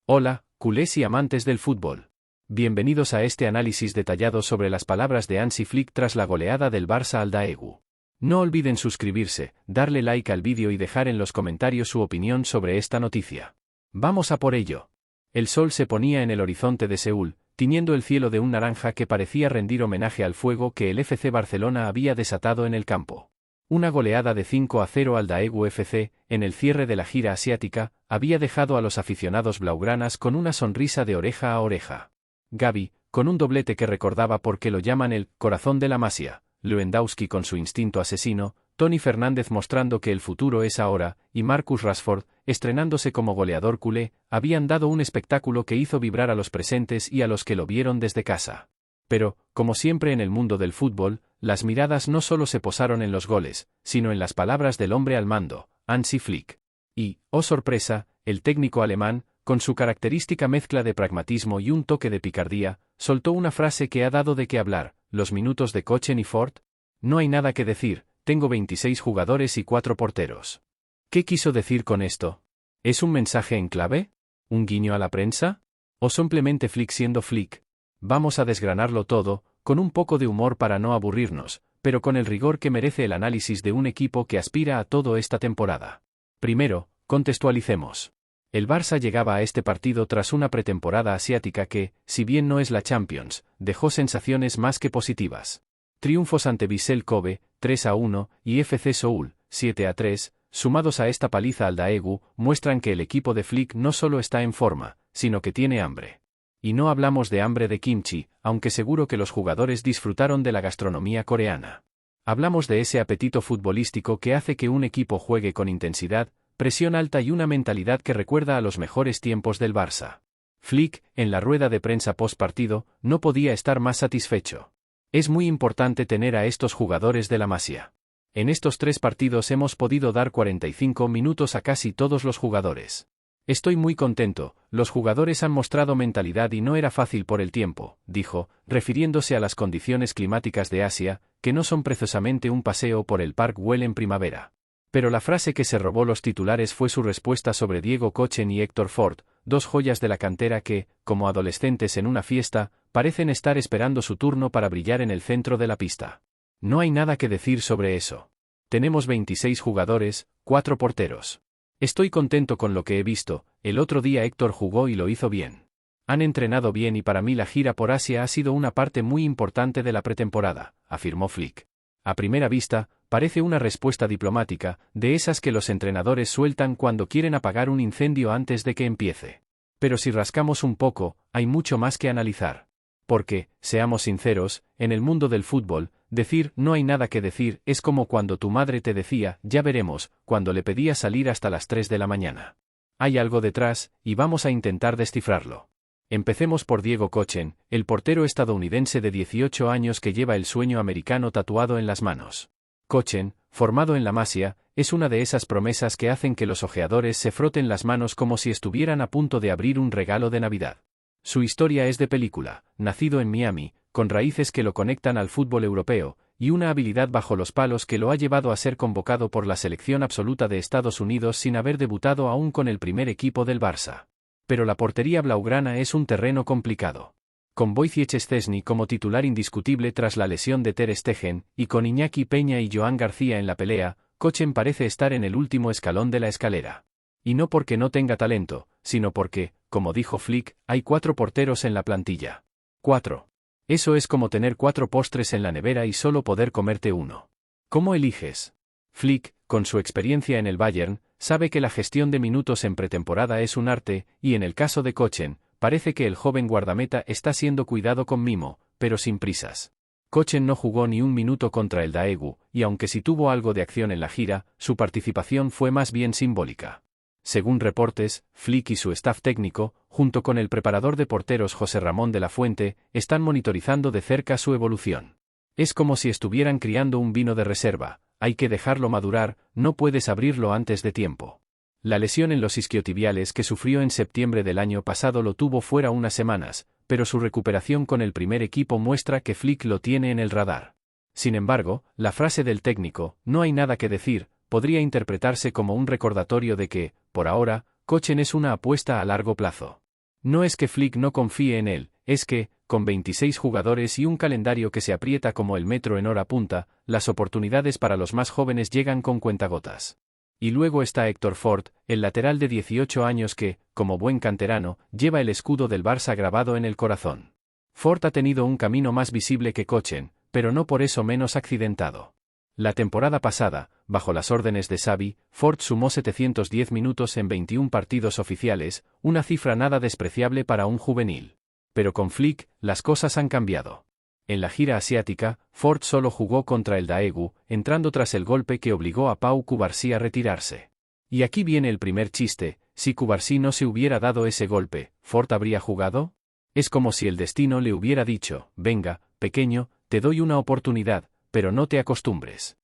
Hola, culés y amantes del fútbol. Bienvenidos a este análisis detallado sobre las palabras de Hansi Flick tras la goleada del Barça al Daegu. No olviden suscribirse, darle like al vídeo y dejar en los comentarios su opinión sobre esta noticia. Vamos a por ello. El sol se ponía en el horizonte de Seúl, tiñendo el cielo de un naranja que parecía rendir homenaje al fuego que el FC Barcelona había desatado en el campo. Una goleada de 5-0 al Daegu FC, en el cierre de la gira asiática, había dejado a los aficionados blaugranas con una sonrisa de oreja a oreja. Gavi, con un doblete que recordaba por qué lo llaman el corazón de la Masia, Lewandowski con su instinto asesino, Toni Fernández mostrando que el futuro es ahora, y Marcus Rashford, estrenándose como goleador culé, habían dado un espectáculo que hizo vibrar a los presentes y a los que lo vieron desde casa. Pero, como siempre en el mundo del fútbol, las miradas no solo se posaron en los goles, sino en las palabras del hombre al mando, Hansi Flick. Y, oh sorpresa, el técnico alemán, con su característica mezcla de pragmatismo y un toque de picardía, soltó una frase que ha dado de qué hablar: ¿los minutos de Köchen y Ford? No hay nada que decir, tengo 26 jugadores y 4 porteros. ¿Qué quiso decir con esto? ¿Es un mensaje en clave? ¿Un guiño a la prensa? ¿O simplemente Flick siendo Flick? Vamos a desgranarlo todo, con un poco de humor para no aburrirnos, pero con el rigor que merece el análisis de un equipo que aspira a todo esta temporada. Primero, contextualicemos. El Barça llegaba a este partido tras una pretemporada asiática que, si bien no es la Champions, dejó sensaciones más que positivas. Triunfos ante Vissel Kobe, 3-1, y FC Seúl, 7-3, sumados a esta paliza al Daegu, muestran que el equipo de Flick no solo está en forma, sino que tiene hambre. Y no hablamos de hambre de kimchi, aunque seguro que los jugadores disfrutaron de la gastronomía coreana. Hablamos de ese apetito futbolístico que hace que un equipo juegue con intensidad, presión alta y una mentalidad que recuerda a los mejores tiempos del Barça. Flick, en la rueda de prensa post partido, no podía estar más satisfecho. Es muy importante tener a estos jugadores de la Masia. En estos 3 partidos hemos podido dar 45 minutos a casi todos los jugadores. Estoy muy contento, los jugadores han mostrado mentalidad y no era fácil por el tiempo, dijo, refiriéndose a las condiciones climáticas de Asia, que no son precisamente un paseo por el Park Güell en primavera. Pero la frase que se robó los titulares fue su respuesta sobre Diego Köchen y Héctor Ford, 2 joyas de la cantera que, como adolescentes en una fiesta, parecen estar esperando su turno para brillar en el centro de la pista. No hay nada que decir sobre eso. Tenemos 26 jugadores, 4 porteros. Estoy contento con lo que he visto, el otro día Héctor jugó y lo hizo bien. Han entrenado bien y para mí la gira por Asia ha sido una parte muy importante de la pretemporada, afirmó Flick. A primera vista, parece una respuesta diplomática, de esas que los entrenadores sueltan cuando quieren apagar un incendio antes de que empiece. Pero si rascamos un poco, hay mucho más que analizar. Porque, seamos sinceros, en el mundo del fútbol, decir no hay nada que decir es como cuando tu madre te decía, ya veremos, cuando le pedías salir hasta las 3 de la mañana. Hay algo detrás, y vamos a intentar descifrarlo. Empecemos por Diego Köchen, el portero estadounidense de 18 años que lleva el sueño americano tatuado en las manos. Köchen, formado en la Masia, es una de esas promesas que hacen que los ojeadores se froten las manos como si estuvieran a punto de abrir un regalo de Navidad. Su historia es de película, nacido en Miami, con raíces que lo conectan al fútbol europeo, y una habilidad bajo los palos que lo ha llevado a ser convocado por la selección absoluta de Estados Unidos sin haber debutado aún con el primer equipo del Barça. Pero la portería blaugrana es un terreno complicado. Con Wojciech Szczęsny como titular indiscutible tras la lesión de Ter Stegen, y con Iñaki Peña y Joan García en la pelea, Köchen parece estar en el último escalón de la escalera. Y no porque no tenga talento, sino porque, como dijo Flick, hay 4 porteros en la plantilla. 4. Eso es como tener 4 postres en la nevera y solo poder comerte uno. ¿Cómo eliges? Flick, con su experiencia en el Bayern, sabe que la gestión de minutos en pretemporada es un arte, y en el caso de Köchen, parece que el joven guardameta está siendo cuidado con mimo, pero sin prisas. Köchen no jugó ni un minuto contra el Daegu, y aunque sí tuvo algo de acción en la gira, su participación fue más bien simbólica. Según reportes, Flick y su staff técnico, junto con el preparador de porteros José Ramón de la Fuente, están monitorizando de cerca su evolución. Es como si estuvieran criando un vino de reserva, hay que dejarlo madurar, no puedes abrirlo antes de tiempo. La lesión en los isquiotibiales que sufrió en septiembre del año pasado lo tuvo fuera unas semanas, pero su recuperación con el primer equipo muestra que Flick lo tiene en el radar. Sin embargo, la frase del técnico, no hay nada que decir, podría interpretarse como un recordatorio de que, por ahora, Köchen es una apuesta a largo plazo. No es que Flick no confíe en él, es que, con 26 jugadores y un calendario que se aprieta como el metro en hora punta, las oportunidades para los más jóvenes llegan con cuentagotas. Y luego está Héctor Ford, el lateral de 18 años que, como buen canterano, lleva el escudo del Barça grabado en el corazón. Ford ha tenido un camino más visible que Kochen, pero no por eso menos accidentado. La temporada pasada, bajo las órdenes de Xavi, Ford sumó 710 minutos en 21 partidos oficiales, una cifra nada despreciable para un juvenil. Pero con Flick, las cosas han cambiado. En la gira asiática, Ford solo jugó contra el Daegu, entrando tras el golpe que obligó a Pau Cubarsí a retirarse. Y aquí viene el primer chiste: si Cubarsí no se hubiera dado ese golpe, ¿Ford habría jugado? Es como si el destino le hubiera dicho: venga, pequeño, te doy una oportunidad, pero no te acostumbres.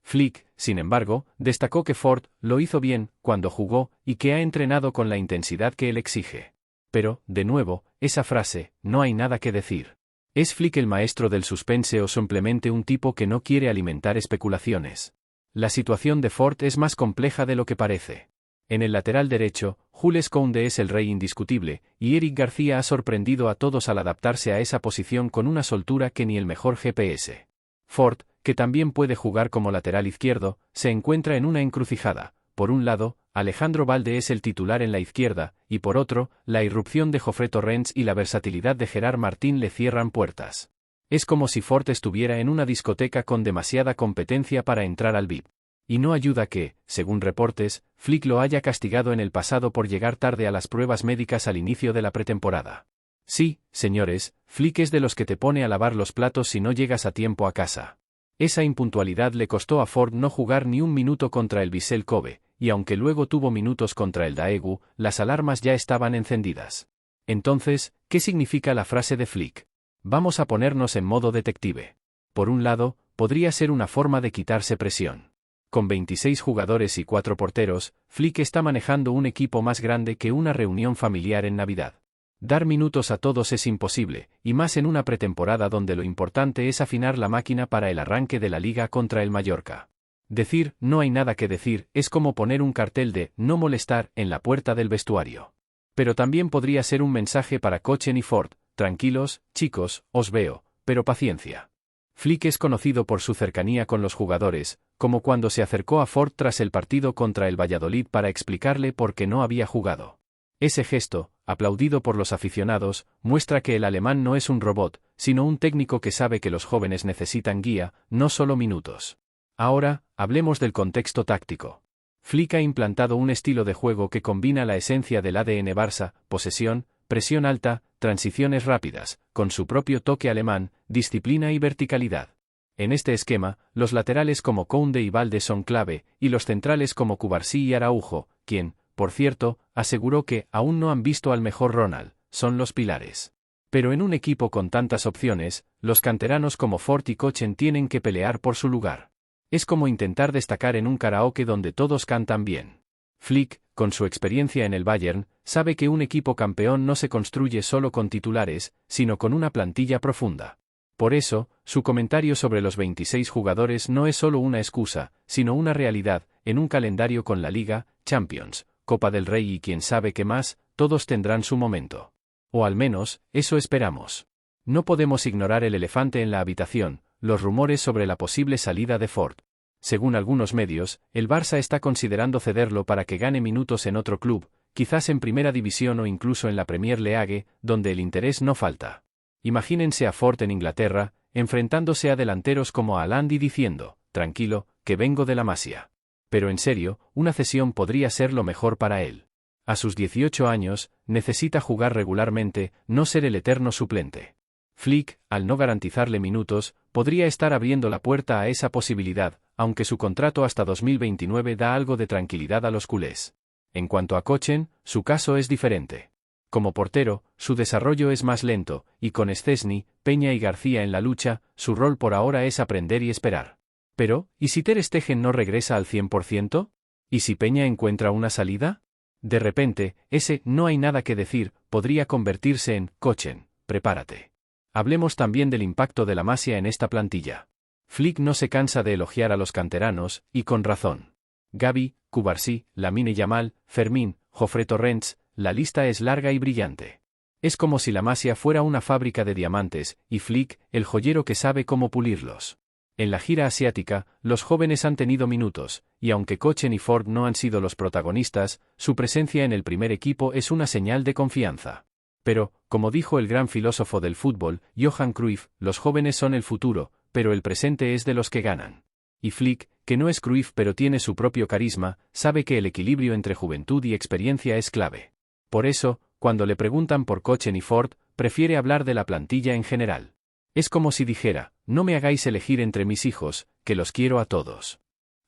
Flick, sin embargo, destacó que Ford lo hizo bien cuando jugó y que ha entrenado con la intensidad que él exige. Pero, de nuevo, esa frase, no hay nada que decir. ¿Es Flick el maestro del suspense o simplemente un tipo que no quiere alimentar especulaciones? La situación de Ford es más compleja de lo que parece. En el lateral derecho, Jules Koundé es el rey indiscutible, y Eric García ha sorprendido a todos al adaptarse a esa posición con una soltura que ni el mejor GPS. Ford, que también puede jugar como lateral izquierdo, se encuentra en una encrucijada. Por un lado, Alejandro Balde es el titular en la izquierda, y por otro, la irrupción de Jofre Torrents y la versatilidad de Gerard Martín le cierran puertas. Es como si Ford estuviera en una discoteca con demasiada competencia para entrar al VIP. Y no ayuda que, según reportes, Flick lo haya castigado en el pasado por llegar tarde a las pruebas médicas al inicio de la pretemporada. Sí, señores, Flick es de los que te pone a lavar los platos si no llegas a tiempo a casa. Esa impuntualidad le costó a Ford no jugar ni un minuto contra el Vissel Kobe, y aunque luego tuvo minutos contra el Daegu, las alarmas ya estaban encendidas. Entonces, ¿qué significa la frase de Flick? Vamos a ponernos en modo detective. Por un lado, podría ser una forma de quitarse presión. Con 26 jugadores y 4 porteros, Flick está manejando un equipo más grande que una reunión familiar en Navidad. Dar minutos a todos es imposible, y más en una pretemporada donde lo importante es afinar la máquina para el arranque de la liga contra el Mallorca. Decir "no hay nada que decir" es como poner un cartel de "no molestar" en la puerta del vestuario. Pero también podría ser un mensaje para Kochen y Ford: tranquilos, chicos, os veo, pero paciencia. Flick es conocido por su cercanía con los jugadores, como cuando se acercó a Ford tras el partido contra el Valladolid para explicarle por qué no había jugado. Ese gesto, aplaudido por los aficionados, muestra que el alemán no es un robot, sino un técnico que sabe que los jóvenes necesitan guía, no solo minutos. Ahora, hablemos del contexto táctico. Flick ha implantado un estilo de juego que combina la esencia del ADN Barça: posesión, presión alta, transiciones rápidas, con su propio toque alemán, disciplina y verticalidad. En este esquema, los laterales como Koundé y Balde son clave, y los centrales como Cubarsí y Araujo, quien, por cierto, aseguró que aún no han visto al mejor Ronald, son los pilares. Pero en un equipo con tantas opciones, los canteranos como Ford y Kochen tienen que pelear por su lugar. Es como intentar destacar en un karaoke donde todos cantan bien. Flick, con su experiencia en el Bayern, sabe que un equipo campeón no se construye solo con titulares, sino con una plantilla profunda. Por eso, su comentario sobre los 26 jugadores no es solo una excusa, sino una realidad. En un calendario con la Liga, Champions, Copa del Rey y quién sabe qué más, todos tendrán su momento. O al menos, eso esperamos. No podemos ignorar el elefante en la habitación: los rumores sobre la posible salida de Ford. Según algunos medios, el Barça está considerando cederlo para que gane minutos en otro club, quizás en Primera División o incluso en la Premier League, donde el interés no falta. Imagínense a Ford en Inglaterra, enfrentándose a delanteros como Haaland y diciendo: tranquilo, que vengo de la Masia. Pero en serio, una cesión podría ser lo mejor para él. A sus 18 años, necesita jugar regularmente, no ser el eterno suplente. Flick, al no garantizarle minutos, podría estar abriendo la puerta a esa posibilidad, aunque su contrato hasta 2029 da algo de tranquilidad a los culés. En cuanto a Kochen, su caso es diferente. Como portero, su desarrollo es más lento, y con Szczęsny, Peña y García en la lucha, su rol por ahora es aprender y esperar. Pero, ¿y si Ter Stegen no regresa al 100%? ¿Y si Peña encuentra una salida? De repente, ese "no hay nada que decir" podría convertirse en Kochen, prepárate. Hablemos también del impacto de la Masia en esta plantilla. Flick no se cansa de elogiar a los canteranos, y con razón. Gavi, Cubarsí, Lamine Yamal, Fermín, Jofre Torrents, la lista es larga y brillante. Es como si la Masia fuera una fábrica de diamantes, y Flick, el joyero que sabe cómo pulirlos. En la gira asiática, los jóvenes han tenido minutos, y aunque Kochen y Ford no han sido los protagonistas, su presencia en el primer equipo es una señal de confianza. Pero, como dijo el gran filósofo del fútbol, Johan Cruyff, los jóvenes son el futuro, pero el presente es de los que ganan. Y Flick, que no es Cruyff pero tiene su propio carisma, sabe que el equilibrio entre juventud y experiencia es clave. Por eso, cuando le preguntan por Kochen y Ford, prefiere hablar de la plantilla en general. Es como si dijera, no me hagáis elegir entre mis hijos, que los quiero a todos.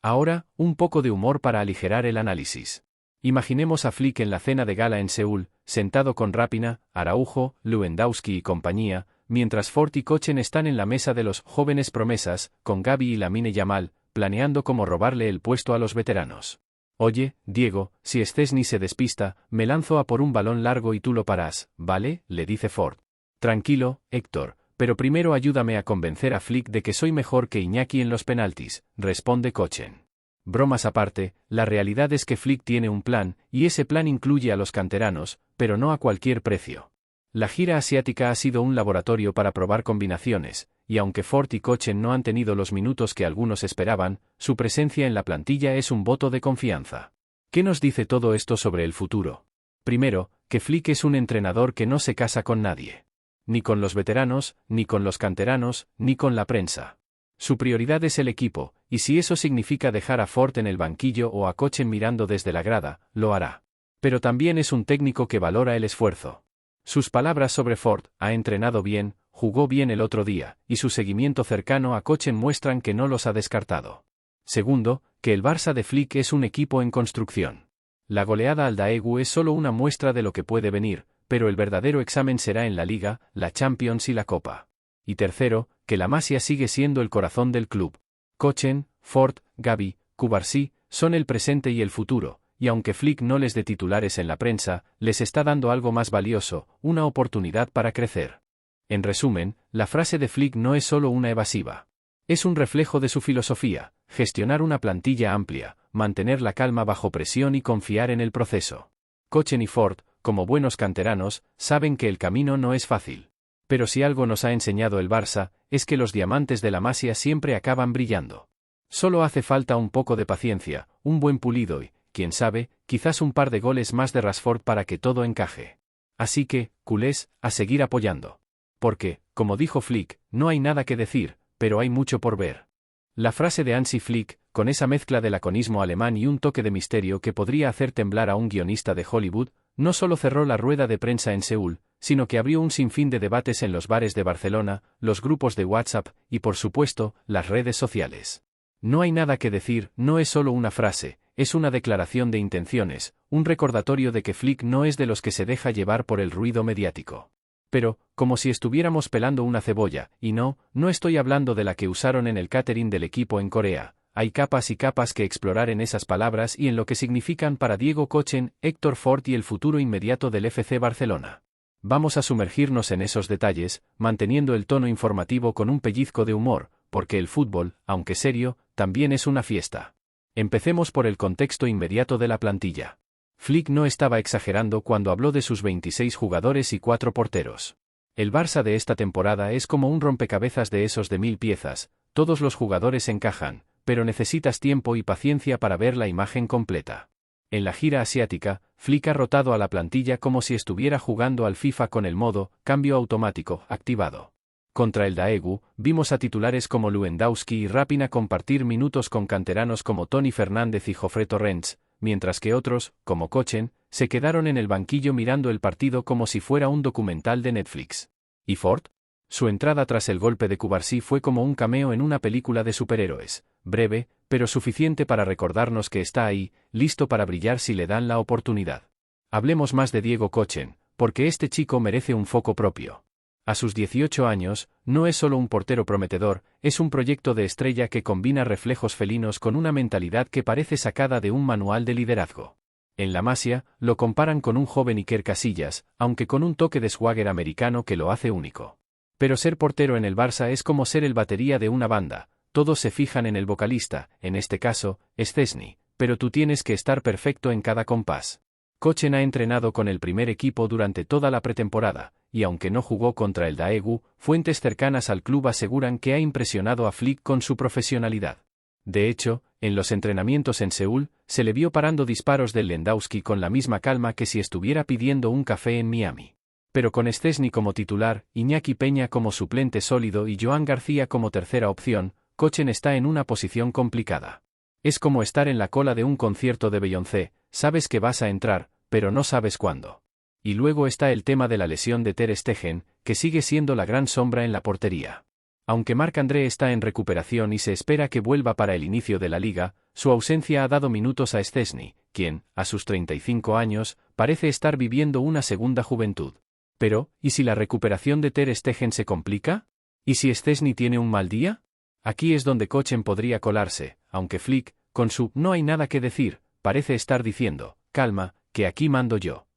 Ahora, un poco de humor para aligerar el análisis. Imaginemos a Flick en la cena de gala en Seúl, sentado con Rapinoe, Araujo, Lewandowski y compañía, mientras Ford y Kochen están en la mesa de los jóvenes promesas, con Gavi y Lamine Yamal, planeando cómo robarle el puesto a los veteranos. Oye, Diego, si Szczęsny se despista, me lanzo a por un balón largo y tú lo parás, ¿vale?, le dice Ford. Tranquilo, Héctor, pero primero ayúdame a convencer a Flick de que soy mejor que Iñaki en los penaltis, responde Kochen. Bromas aparte, la realidad es que Flick tiene un plan, y ese plan incluye a los canteranos, pero no a cualquier precio. La gira asiática ha sido un laboratorio para probar combinaciones, y aunque Ford y Kochen no han tenido los minutos que algunos esperaban, su presencia en la plantilla es un voto de confianza. ¿Qué nos dice todo esto sobre el futuro? Primero, que Flick es un entrenador que no se casa con nadie. Ni con los veteranos, ni con los canteranos, ni con la prensa. Su prioridad es el equipo, y si eso significa dejar a Ford en el banquillo o a Kochen mirando desde la grada, lo hará. Pero también es un técnico que valora el esfuerzo. Sus palabras sobre Ford, ha entrenado bien, jugó bien el otro día, y su seguimiento cercano a Kochen muestran que no los ha descartado. Segundo, que el Barça de Flick es un equipo en construcción. La goleada al Daegu es solo una muestra de lo que puede venir, pero el verdadero examen será en la Liga, la Champions y la Copa. Y tercero, que la Masia sigue siendo el corazón del club. Kochen, Ford, Gavi, Cubarsí, son el presente y el futuro, y aunque Flick no les dé titulares en la prensa, les está dando algo más valioso, una oportunidad para crecer. En resumen, la frase de Flick no es solo una evasiva. Es un reflejo de su filosofía, gestionar una plantilla amplia, mantener la calma bajo presión y confiar en el proceso. Kochen y Ford, como buenos canteranos, saben que el camino no es fácil. Pero si algo nos ha enseñado el Barça, es que los diamantes de la Masia siempre acaban brillando. Solo hace falta un poco de paciencia, un buen pulido y, quién sabe, quizás un par de goles más de Rashford para que todo encaje. Así que, culés, a seguir apoyando. Porque, como dijo Flick, no hay nada que decir, pero hay mucho por ver. La frase de Hansi Flick, con esa mezcla de laconismo alemán y un toque de misterio que podría hacer temblar a un guionista de Hollywood, no solo cerró la rueda de prensa en Seúl, sino que abrió un sinfín de debates en los bares de Barcelona, los grupos de WhatsApp y, por supuesto, las redes sociales. No hay nada que decir, no es solo una frase, es una declaración de intenciones, un recordatorio de que Flick no es de los que se deja llevar por el ruido mediático. Pero, como si estuviéramos pelando una cebolla, y no estoy hablando de la que usaron en el catering del equipo en Corea. Hay capas y capas que explorar en esas palabras y en lo que significan para Diego Kochen, Héctor Ford y el futuro inmediato del FC Barcelona. Vamos a sumergirnos en esos detalles, manteniendo el tono informativo con un pellizco de humor, porque el fútbol, aunque serio, también es una fiesta. Empecemos por el contexto inmediato de la plantilla. Flick no estaba exagerando cuando habló de sus 26 jugadores y 4 porteros. El Barça de esta temporada es como un rompecabezas de esos de 1000 piezas, todos los jugadores encajan, pero necesitas tiempo y paciencia para ver la imagen completa. En la gira asiática, Flick ha rotado a la plantilla como si estuviera jugando al FIFA con el modo cambio automático activado. Contra el Daegu, vimos a titulares como Lewandowski y Rapinoe compartir minutos con canteranos como Toni Fernández y Jofre Torrents, mientras que otros, como Kochen, se quedaron en el banquillo mirando el partido como si fuera un documental de Netflix. ¿Y Ford? Su entrada tras el golpe de Cubarsí fue como un cameo en una película de superhéroes, breve, pero suficiente para recordarnos que está ahí, listo para brillar si le dan la oportunidad. Hablemos más de Diego Kochen, porque este chico merece un foco propio. A sus 18 años, no es solo un portero prometedor, es un proyecto de estrella que combina reflejos felinos con una mentalidad que parece sacada de un manual de liderazgo. En la Masia, lo comparan con un joven Iker Casillas, aunque con un toque de swagger americano que lo hace único. Pero ser portero en el Barça es como ser el batería de una banda, todos se fijan en el vocalista, en este caso, Szczęsny, pero tú tienes que estar perfecto en cada compás. Kochen ha entrenado con el primer equipo durante toda la pretemporada, y aunque no jugó contra el Daegu, fuentes cercanas al club aseguran que ha impresionado a Flick con su profesionalidad. De hecho, en los entrenamientos en Seúl, se le vio parando disparos del Lewandowski con la misma calma que si estuviera pidiendo un café en Miami. Pero con Szczęsny como titular, Iñaki Peña como suplente sólido y Joan García como tercera opción, Kochen está en una posición complicada. Es como estar en la cola de un concierto de Beyoncé, sabes que vas a entrar, pero no sabes cuándo. Y luego está el tema de la lesión de Ter Stegen, que sigue siendo la gran sombra en la portería. Aunque Marc-André está en recuperación y se espera que vuelva para el inicio de la liga, su ausencia ha dado minutos a Szczęsny, quien, a sus 35 años, parece estar viviendo una segunda juventud. Pero, ¿y si la recuperación de Ter Stegen se complica? ¿Y si Szczęsny tiene un mal día? Aquí es donde Kochen podría colarse, aunque Flick, con su «no hay nada que decir», parece estar diciendo «calma, que aquí mando yo».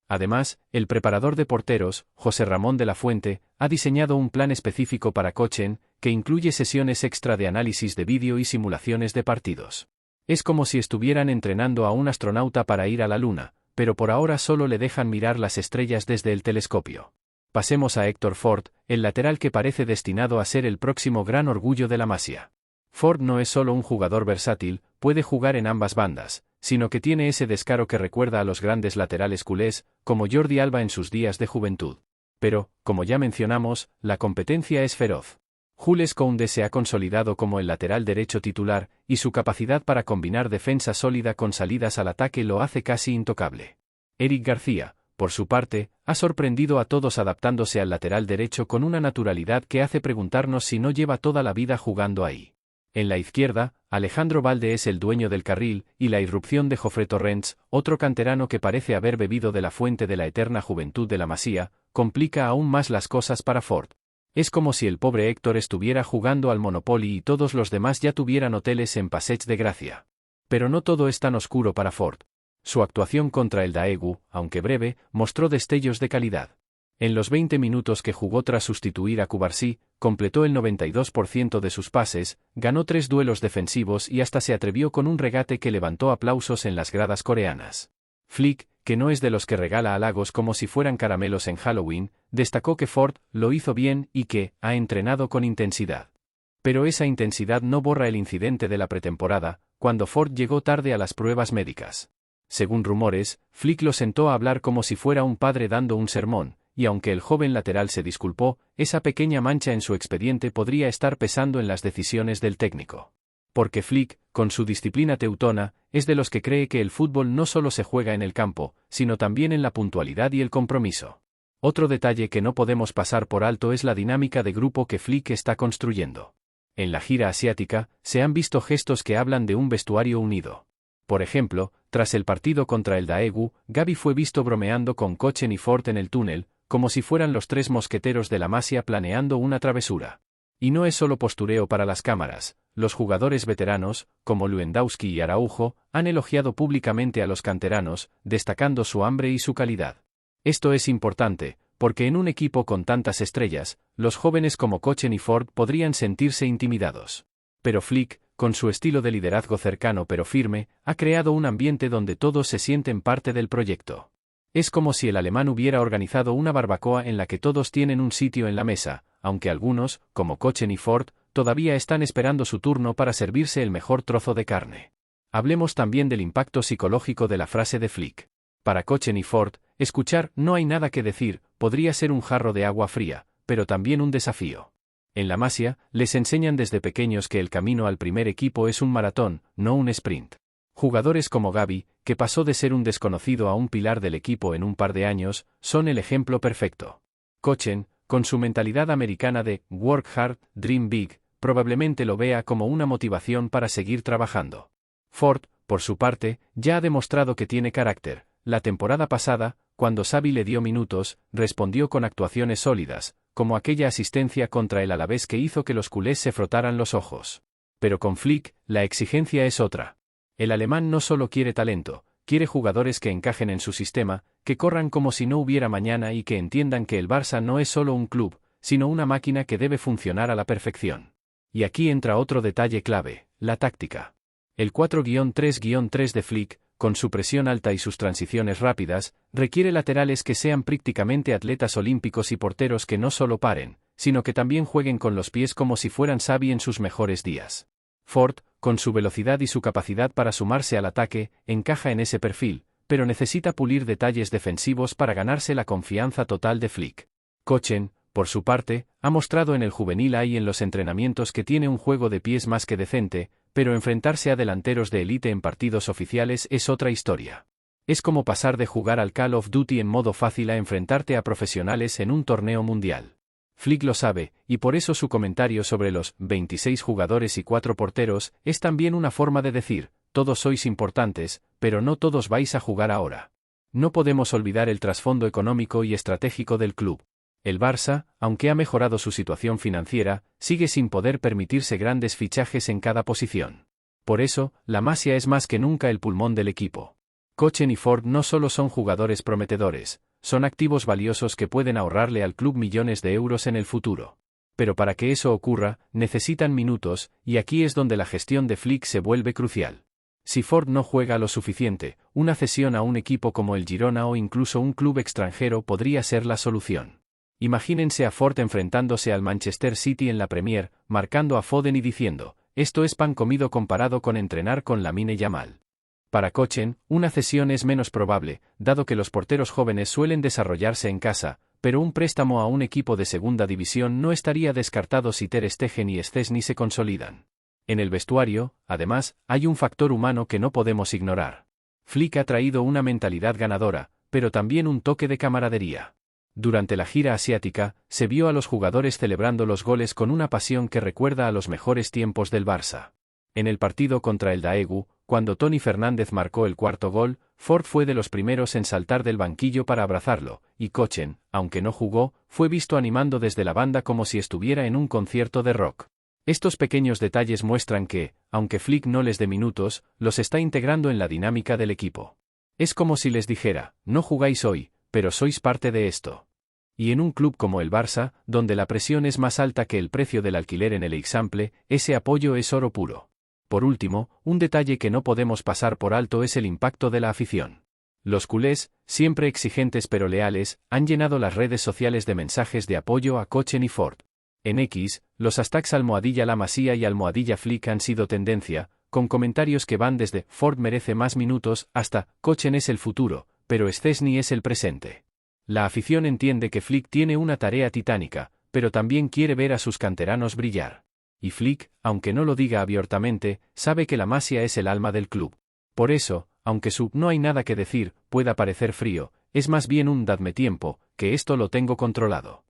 Además, el preparador de porteros, José Ramón de la Fuente, ha diseñado un plan específico para Kochen, que incluye sesiones extra de análisis de vídeo y simulaciones de partidos. Es como si estuvieran entrenando a un astronauta para ir a la Luna, pero por ahora solo le dejan mirar las estrellas desde el telescopio. Pasemos a Héctor Ford, el lateral que parece destinado a ser el próximo gran orgullo de la Masia. Ford no es solo un jugador versátil, puede jugar en ambas bandas, sino que tiene ese descaro que recuerda a los grandes laterales culés, como Jordi Alba en sus días de juventud. Pero, como ya mencionamos, la competencia es feroz. Jules Koundé se ha consolidado como el lateral derecho titular, y su capacidad para combinar defensa sólida con salidas al ataque lo hace casi intocable. Eric García, por su parte, ha sorprendido a todos adaptándose al lateral derecho con una naturalidad que hace preguntarnos si no lleva toda la vida jugando ahí. En la izquierda, Alejandro Balde es el dueño del carril, y la irrupción de Jofre Torrents, otro canterano que parece haber bebido de la fuente de la eterna juventud de la Masía, complica aún más las cosas para Ford. Es como si el pobre Héctor estuviera jugando al Monopoly y todos los demás ya tuvieran hoteles en Passeig de Gracia. Pero no todo es tan oscuro para Ford. Su actuación contra el Daegu, aunque breve, mostró destellos de calidad. En los 20 minutos que jugó tras sustituir a Cubarsí, completó el 92% de sus pases, ganó 3 duelos defensivos y hasta se atrevió con un regate que levantó aplausos en las gradas coreanas. Flick, que no es de los que regala halagos como si fueran caramelos en Halloween, destacó que Ford lo hizo bien y que ha entrenado con intensidad. Pero esa intensidad no borra el incidente de la pretemporada, cuando Ford llegó tarde a las pruebas médicas. Según rumores, Flick lo sentó a hablar como si fuera un padre dando un sermón, y aunque el joven lateral se disculpó, esa pequeña mancha en su expediente podría estar pesando en las decisiones del técnico. Porque Flick, con su disciplina teutona, es de los que cree que el fútbol no solo se juega en el campo, sino también en la puntualidad y el compromiso. Otro detalle que no podemos pasar por alto es la dinámica de grupo que Flick está construyendo. En la gira asiática, se han visto gestos que hablan de un vestuario unido. Por ejemplo, tras el partido contra el Daegu, Gavi fue visto bromeando con Kochen y Ford en el túnel, como si fueran los 3 mosqueteros de la Masia planeando una travesura. Y no es solo postureo para las cámaras, los jugadores veteranos, como Lewandowski y Araujo, han elogiado públicamente a los canteranos, destacando su hambre y su calidad. Esto es importante, porque en un equipo con tantas estrellas, los jóvenes como Kochen y Ford podrían sentirse intimidados. Pero Flick, con su estilo de liderazgo cercano pero firme, ha creado un ambiente donde todos se sienten parte del proyecto. Es como si el alemán hubiera organizado una barbacoa en la que todos tienen un sitio en la mesa, aunque algunos, como Kochen y Ford, todavía están esperando su turno para servirse el mejor trozo de carne. Hablemos también del impacto psicológico de la frase de Flick. Para Kochen y Ford, escuchar «no hay nada que decir» podría ser un jarro de agua fría, pero también un desafío. En la Masia, les enseñan desde pequeños que el camino al primer equipo es un maratón, no un sprint. Jugadores como Gavi, que pasó de ser un desconocido a un pilar del equipo en un par de años, son el ejemplo perfecto. Kochen, con su mentalidad americana de «work hard, dream big», probablemente lo vea como una motivación para seguir trabajando. Ford, por su parte, ya ha demostrado que tiene carácter. La temporada pasada, cuando Xavi le dio minutos, respondió con actuaciones sólidas, como aquella asistencia contra el Alavés que hizo que los culés se frotaran los ojos. Pero con Flick, la exigencia es otra. El alemán no solo quiere talento, quiere jugadores que encajen en su sistema, que corran como si no hubiera mañana y que entiendan que el Barça no es solo un club, sino una máquina que debe funcionar a la perfección. Y aquí entra otro detalle clave, la táctica. El 4-3-3 de Flick, con su presión alta y sus transiciones rápidas, requiere laterales que sean prácticamente atletas olímpicos y porteros que no solo paren, sino que también jueguen con los pies como si fueran Xavi en sus mejores días. Ford, con su velocidad y su capacidad para sumarse al ataque, encaja en ese perfil, pero necesita pulir detalles defensivos para ganarse la confianza total de Flick. Kochen, por su parte, ha mostrado en el juvenil A y en los entrenamientos que tiene un juego de pies más que decente, pero enfrentarse a delanteros de élite en partidos oficiales es otra historia. Es como pasar de jugar al Call of Duty en modo fácil a enfrentarte a profesionales en un torneo mundial. Flick lo sabe, y por eso su comentario sobre los 26 jugadores y 4 porteros es también una forma de decir, todos sois importantes, pero no todos vais a jugar ahora. No podemos olvidar el trasfondo económico y estratégico del club. El Barça, aunque ha mejorado su situación financiera, sigue sin poder permitirse grandes fichajes en cada posición. Por eso, la Masia es más que nunca el pulmón del equipo. Kochen y Ford no solo son jugadores prometedores, son activos valiosos que pueden ahorrarle al club millones de euros en el futuro. Pero para que eso ocurra, necesitan minutos, y aquí es donde la gestión de Flick se vuelve crucial. Si Ford no juega lo suficiente, una cesión a un equipo como el Girona o incluso un club extranjero podría ser la solución. Imagínense a Ford enfrentándose al Manchester City en la Premier, marcando a Foden y diciendo, esto es pan comido comparado con entrenar con Lamine Yamal. Para Kochen, una cesión es menos probable, dado que los porteros jóvenes suelen desarrollarse en casa, pero un préstamo a un equipo de segunda división no estaría descartado si Ter Stegen y Szczęsny se consolidan. En el vestuario, además, hay un factor humano que no podemos ignorar. Flick ha traído una mentalidad ganadora, pero también un toque de camaradería. Durante la gira asiática, se vio a los jugadores celebrando los goles con una pasión que recuerda a los mejores tiempos del Barça. En el partido contra el Daegu, cuando Toni Fernández marcó el cuarto gol, Ford fue de los primeros en saltar del banquillo para abrazarlo, y Kochen, aunque no jugó, fue visto animando desde la banda como si estuviera en un concierto de rock. Estos pequeños detalles muestran que, aunque Flick no les dé minutos, los está integrando en la dinámica del equipo. Es como si les dijera, no jugáis hoy, pero sois parte de esto. Y en un club como el Barça, donde la presión es más alta que el precio del alquiler en el Eixample, ese apoyo es oro puro. Por último, un detalle que no podemos pasar por alto es el impacto de la afición. Los culés, siempre exigentes pero leales, han llenado las redes sociales de mensajes de apoyo a Kochen y Ford. En X, los hashtags #La Masía y #Flick han sido tendencia, con comentarios que van desde Ford merece más minutos hasta Kochen es el futuro, pero Szczęsny es el presente. La afición entiende que Flick tiene una tarea titánica, pero también quiere ver a sus canteranos brillar. Y Flick, aunque no lo diga abiertamente, sabe que la Masia es el alma del club. Por eso, aunque su no hay nada que decir pueda parecer frío, es más bien un dadme tiempo, que esto lo tengo controlado.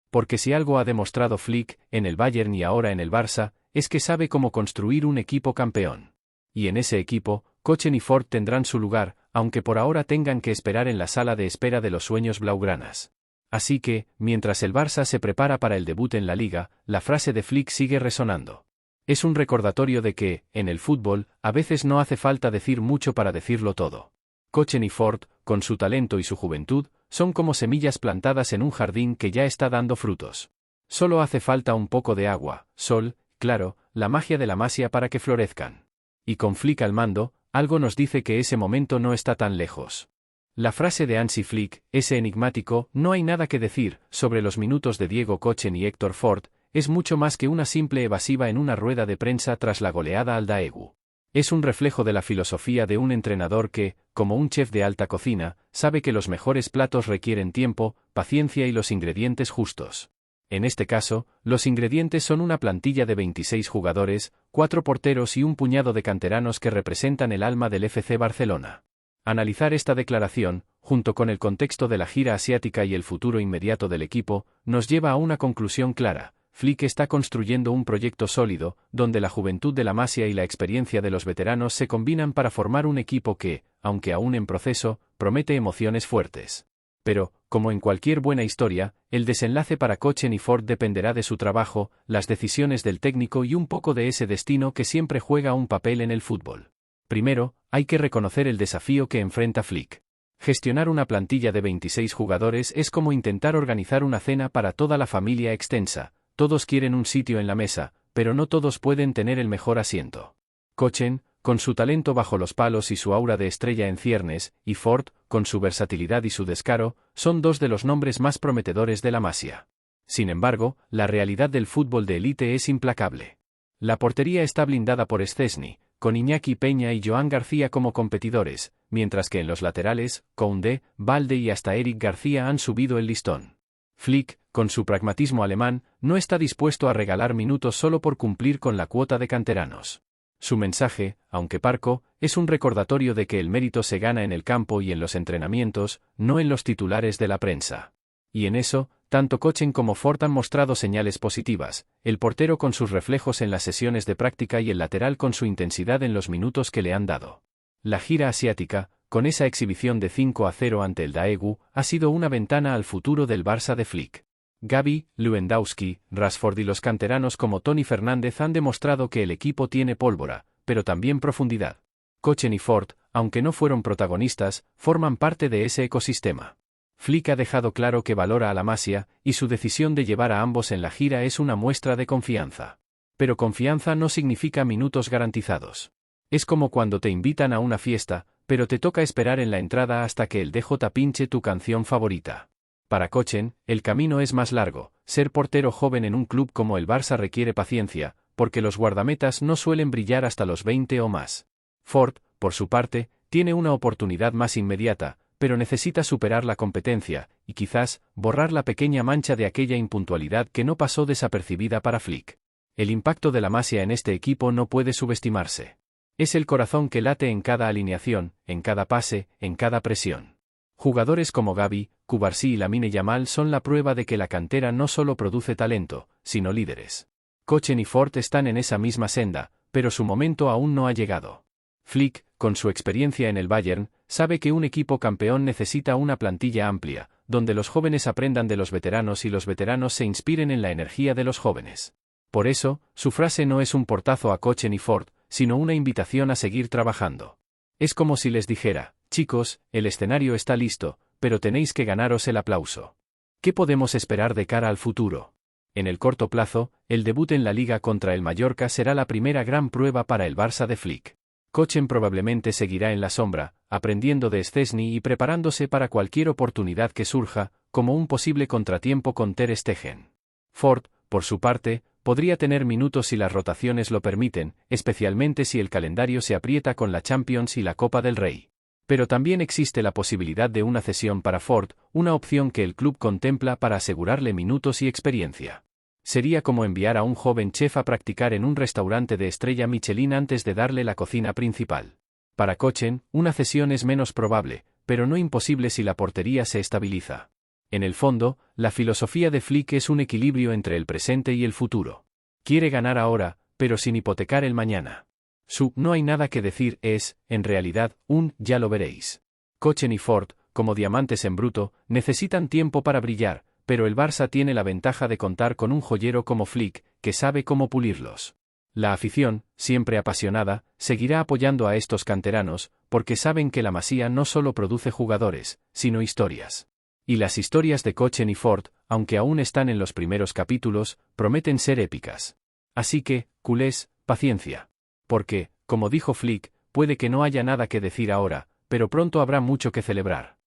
Porque si algo ha demostrado Flick, en el Bayern y ahora en el Barça, es que sabe cómo construir un equipo campeón. Y en ese equipo, Kochen y Ford tendrán su lugar, aunque por ahora tengan que esperar en la sala de espera de los sueños blaugranas. Así que, mientras el Barça se prepara para el debut en la Liga, la frase de Flick sigue resonando. Es un recordatorio de que, en el fútbol, a veces no hace falta decir mucho para decirlo todo. Kochen y Ford, con su talento y su juventud, son como semillas plantadas en un jardín que ya está dando frutos. Solo hace falta un poco de agua, sol, claro, la magia de la Masia para que florezcan. Y con Flick al mando, algo nos dice que ese momento no está tan lejos. La frase de Hansi Flick, ese enigmático, no hay nada que decir, sobre los minutos de Diego Kochen y Héctor Ford, es mucho más que una simple evasiva en una rueda de prensa tras la goleada al Daegu. Es un reflejo de la filosofía de un entrenador que, como un chef de alta cocina, sabe que los mejores platos requieren tiempo, paciencia y los ingredientes justos. En este caso, los ingredientes son una plantilla de 26 jugadores, 4 porteros y un puñado de canteranos que representan el alma del FC Barcelona. Analizar esta declaración, junto con el contexto de la gira asiática y el futuro inmediato del equipo, nos lleva a una conclusión clara. Flick está construyendo un proyecto sólido, donde la juventud de la Masia y la experiencia de los veteranos se combinan para formar un equipo que, aunque aún en proceso, promete emociones fuertes. Pero, como en cualquier buena historia, el desenlace para Kochen y Ford dependerá de su trabajo, las decisiones del técnico y un poco de ese destino que siempre juega un papel en el fútbol. Primero, hay que reconocer el desafío que enfrenta Flick. Gestionar una plantilla de 26 jugadores es como intentar organizar una cena para toda la familia extensa. Todos quieren un sitio en la mesa, pero no todos pueden tener el mejor asiento. Kochen, con su talento bajo los palos y su aura de estrella en ciernes, y Ford, con su versatilidad y su descaro, son dos de los nombres más prometedores de la Masia. Sin embargo, la realidad del fútbol de élite es implacable. La portería está blindada por Szczęsny, con Iñaki Peña y Joan García como competidores, mientras que en los laterales, Koundé, Balde y hasta Eric García han subido el listón. Flick, con su pragmatismo alemán, no está dispuesto a regalar minutos solo por cumplir con la cuota de canteranos. Su mensaje, aunque parco, es un recordatorio de que el mérito se gana en el campo y en los entrenamientos, no en los titulares de la prensa. Y en eso, tanto Kochen como Ford han mostrado señales positivas, el portero con sus reflejos en las sesiones de práctica y el lateral con su intensidad en los minutos que le han dado. La gira asiática, con esa exhibición de 5-0 ante el Daegu, ha sido una ventana al futuro del Barça de Flick. Gavi, Lewandowski, Rashford y los canteranos como Tony Fernández han demostrado que el equipo tiene pólvora, pero también profundidad. Kochen y Ford, aunque no fueron protagonistas, forman parte de ese ecosistema. Flick ha dejado claro que valora a la Masia, y su decisión de llevar a ambos en la gira es una muestra de confianza. Pero confianza no significa minutos garantizados. Es como cuando te invitan a una fiesta, pero te toca esperar en la entrada hasta que el DJ pinche tu canción favorita. Para Kochen, el camino es más largo. Ser portero joven en un club como el Barça requiere paciencia, porque los guardametas no suelen brillar hasta los 20 o más. Ford, por su parte, tiene una oportunidad más inmediata, pero necesita superar la competencia, y quizás, borrar la pequeña mancha de aquella impuntualidad que no pasó desapercibida para Flick. El impacto de la Masia en este equipo no puede subestimarse. Es el corazón que late en cada alineación, en cada pase, en cada presión. Jugadores como Gavi, Cubarsí y Lamine Yamal son la prueba de que la cantera no solo produce talento, sino líderes. Kochen y Ford están en esa misma senda, pero su momento aún no ha llegado. Flick, con su experiencia en el Bayern, sabe que un equipo campeón necesita una plantilla amplia, donde los jóvenes aprendan de los veteranos y los veteranos se inspiren en la energía de los jóvenes. Por eso, su frase no es un portazo a Kochen y Ford, sino una invitación a seguir trabajando. Es como si les dijera: chicos, el escenario está listo, pero tenéis que ganaros el aplauso. ¿Qué podemos esperar de cara al futuro? En el corto plazo, el debut en la Liga contra el Mallorca será la primera gran prueba para el Barça de Flick. Kochen probablemente seguirá en la sombra, aprendiendo de Szczęsny y preparándose para cualquier oportunidad que surja, como un posible contratiempo con Ter Stegen. Ford, por su parte, podría tener minutos si las rotaciones lo permiten, especialmente si el calendario se aprieta con la Champions y la Copa del Rey. Pero también existe la posibilidad de una cesión para Ford, una opción que el club contempla para asegurarle minutos y experiencia. Sería como enviar a un joven chef a practicar en un restaurante de estrella Michelin antes de darle la cocina principal. Para Kochen, una cesión es menos probable, pero no imposible si la portería se estabiliza. En el fondo, la filosofía de Flick es un equilibrio entre el presente y el futuro. Quiere ganar ahora, pero sin hipotecar el mañana. Su "no hay nada que decir" es, en realidad, un "ya lo veréis". Kochen y Ford, como diamantes en bruto, necesitan tiempo para brillar, pero el Barça tiene la ventaja de contar con un joyero como Flick, que sabe cómo pulirlos. La afición, siempre apasionada, seguirá apoyando a estos canteranos, porque saben que la Masía no solo produce jugadores, sino historias. Y las historias de Kochen y Ford, aunque aún están en los primeros capítulos, prometen ser épicas. Así que, culés, paciencia. Porque, como dijo Flick, puede que no haya nada que decir ahora, pero pronto habrá mucho que celebrar.